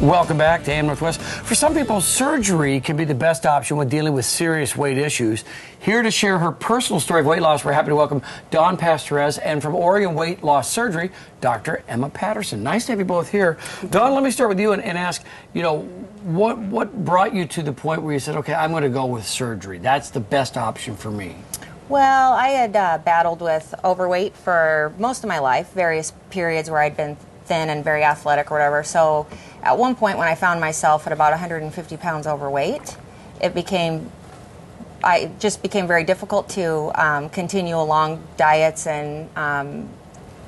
Welcome back to AM Northwest. For some people, surgery can be the best option when dealing with serious weight issues. Here to share her personal story of weight loss, we're happy to welcome Dawn Pastorez, and from Oregon Weight Loss Surgery, Dr. Emma Patterson. Nice to have you both here. Dawn, let me start with you and ask, what brought you to the point where you said, okay, I'm going to go with surgery. That's the best option for me. Well, I had battled with overweight for most of my life, various periods where I'd been thin and very athletic or whatever. So at one point when I found myself at about 150 pounds overweight, it just became very difficult to continue along diets and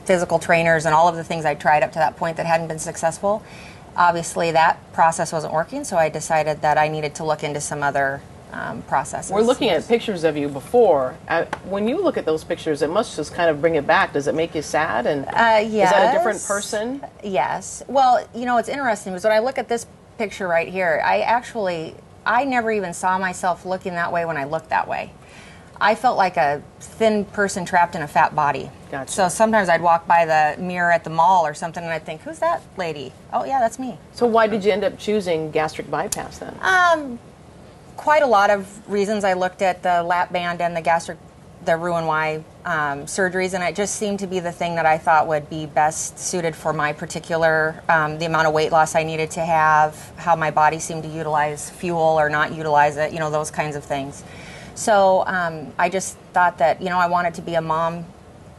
physical trainers and all of the things I tried up to that point that hadn't been successful. Obviously that process wasn't working, so I decided that I needed to look into some other processes. We're looking at pictures of you before. When you look at those pictures, it must just kind of bring it back. Does it make you sad? And yes. Is that a different person? Yes. Well, it's interesting because when I look at this picture right here, I never even saw myself looking that way when I looked that way. I felt like a thin person trapped in a fat body. Gotcha. So sometimes I'd walk by the mirror at the mall or something and I'd think, who's that lady? Oh yeah, that's me. So why did you end up choosing gastric bypass then? Quite a lot of reasons. I looked at the lap band and the Roux-en-Y surgeries, and it just seemed to be the thing that I thought would be best suited for my particular, the amount of weight loss I needed to have, how my body seemed to utilize fuel or not utilize it, those kinds of things. So I just thought that, I wanted to be a mom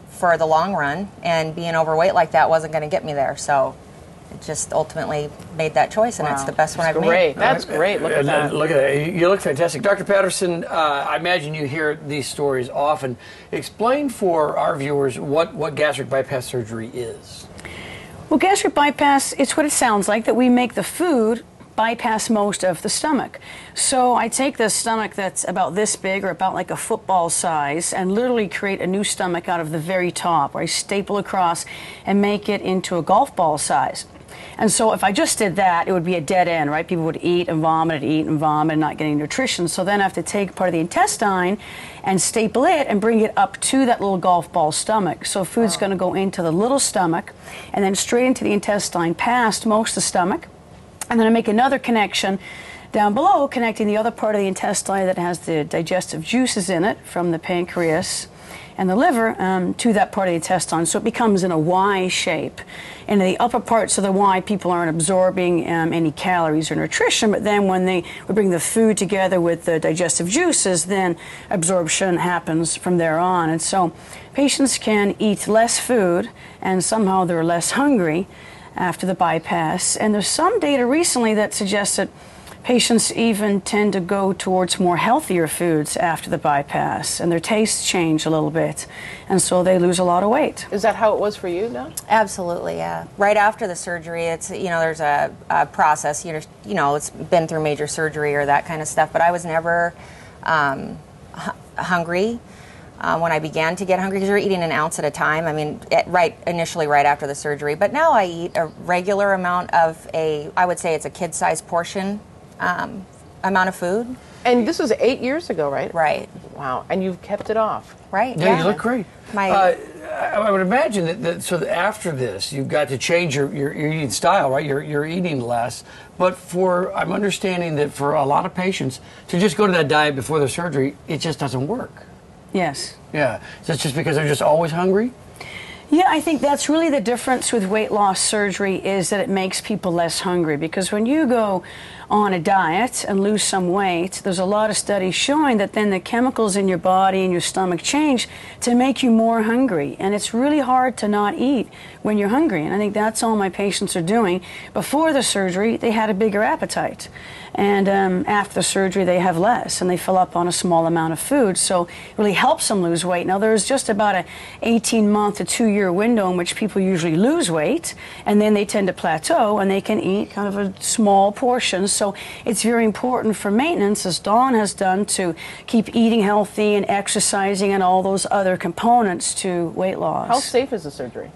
for the long run, and being overweight like that wasn't going to get me there. So it just ultimately made that choice, and it's the best one I've made. That's great. Look at that. Look at that. You look fantastic. Dr. Patterson, I imagine you hear these stories often. Explain for our viewers what gastric bypass surgery is. Well, gastric bypass, it's what it sounds like, that we make the food bypass most of the stomach. So I take the stomach that's about this big, or about like a football size, and literally create a new stomach out of the very top, where I staple across and make it into a golf ball size. And so if I just did that, it would be a dead end, right? People would eat and vomit, not getting nutrition. So then I have to take part of the intestine and staple it and bring it up to that little golf ball stomach. So food's going to go into the little stomach and then straight into the intestine, past most of the stomach. And then I make another connection down below, connecting the other part of the intestine that has the digestive juices in it from the pancreas and the liver to that part of the intestine. So it becomes in a Y shape. And in the upper parts of the Y, people aren't absorbing any calories or nutrition, but then when we bring the food together with the digestive juices, then absorption happens from there on. And so patients can eat less food, and somehow they're less hungry after the bypass. And there's some data recently that suggests that patients even tend to go towards more healthier foods after the bypass, and their tastes change a little bit, and so they lose a lot of weight. Is that how it was for you, no? Absolutely, yeah. Right after the surgery, it's there's a process. It's been through major surgery or that kind of stuff, but I was never hungry. When I began to get hungry, because you're eating an ounce at a time. I mean, initially right after the surgery, but now I eat a regular amount of I would say it's a kid-sized portion amount of food. And this was 8 years ago, right? Right. Wow. And you've kept it off. Right. Yeah, you look great. I would imagine that after this, you've got to change your eating style, right? You're eating less. But I'm understanding that for a lot of patients, to just go to that diet before the surgery, it just doesn't work. Yes. Yeah. Is that just because they're just always hungry? Yeah, I think that's really the difference with weight loss surgery, is that it makes people less hungry. Because when you go on a diet and lose some weight, there's a lot of studies showing that then the chemicals in your body and your stomach change to make you more hungry. And it's really hard to not eat when you're hungry. And I think that's all my patients are doing. Before the surgery, they had a bigger appetite. And after the surgery, they have less, and they fill up on a small amount of food. So it really helps them lose weight. Now, there's just about an 18-month to 2-year window in which people usually lose weight, and then they tend to plateau, and they can eat kind of a small portion. So it's very important for maintenance, as Dawn has done, to keep eating healthy and exercising and all those other components to weight loss. How safe is the surgery?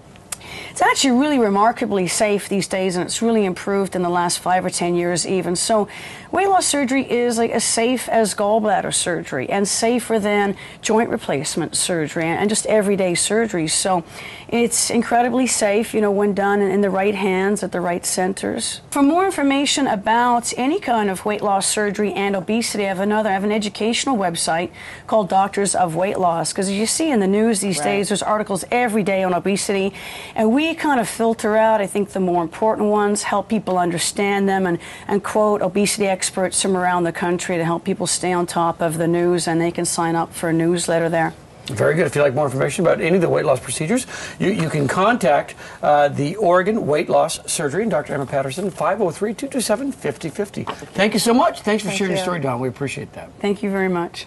it's actually really remarkably safe these days, and it's really improved in the last 5 or 10 years even. So weight loss surgery is like as safe as gallbladder surgery and safer than joint replacement surgery and just everyday surgery. So it's incredibly safe, you know, when done in the right hands at the right centers. For more information about any kind of weight loss surgery and obesity, I have an educational website called Doctors of Weight Loss, because as you see in the news these days, there's articles every day on obesity, and we kind of filter out, I think, the more important ones, help people understand them, and quote obesity experts from around the country to help people stay on top of the news, and they can sign up for a newsletter there. Very good. If you'd like more information about any of the weight loss procedures, you can contact the Oregon Weight Loss Surgery and Dr. Emma Patterson, 503-227-5050. Thank you so much. Thanks for sharing your story, Dawn. We appreciate that. Thank you very much.